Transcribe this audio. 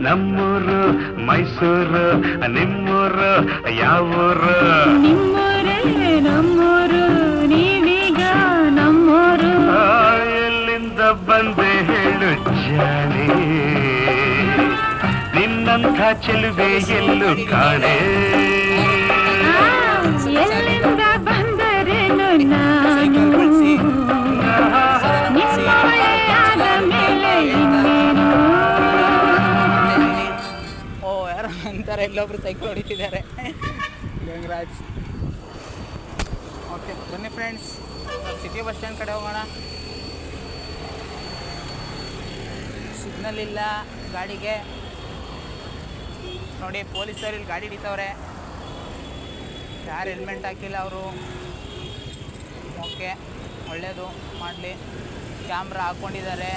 ನಮ್ಮೂರು ಮೈಸೂರು ನಿಮ್ಮೂರು ಯಾವೂರು ನಿಮ್ಮೂರೇ ನಮ್ಮೂರು ನೀವೀಗ ನಮ್ಮೂರು ಎಲ್ಲಿಂದ ಬಂದೆ ಹೇಳು ಜಾಣೆ ನಿನ್ನಂಥ ಚೆಲುವೆ ಎಲ್ಲೂ ಕಾಣೆ ಎಲ್ಲಿಂದ ಬಂದರೇನು ನಾನು ನಿಮ್ಮೊಳೆಯಾದ ಮೇಲೆ ಇನ್ನೇನು ಓ ಯಾರು ಅಂತಾರೆ ಇಲ್ಲೊಬ್ರು ಸೈಕಲ್ ಹೊಡಿತಿದ್ದಾರೆ ಗಂಗರಾಜ್. ಓಕೆ ಬನ್ನಿ ಫ್ರೆಂಡ್ಸ್, ಸಿಟಿ ಬಸ್ ಸ್ಟ್ಯಾಂಡ್ ಕಡೆ ಹೋಗೋಣ. ಸಿಗ್ನಲ್ ಇಲ್ಲ ಗಾಡಿಗೆ ನೋಡಿ, ಪೊಲೀಸರು ಇಲ್ಲಿ ಗಾಡಿ ಹಿಡಿತವ್ರೆ, ಯಾರು ಹೆಲ್ಮೆಟ್ ಹಾಕಿಲ್ಲ ಅವರು. ಓಕೆ ಒಳ್ಳೆಯದು ಮಾಡಲಿ. ಕ್ಯಾಮ್ರಾ ಹಾಕ್ಕೊಂಡಿದ್ದಾರೆ.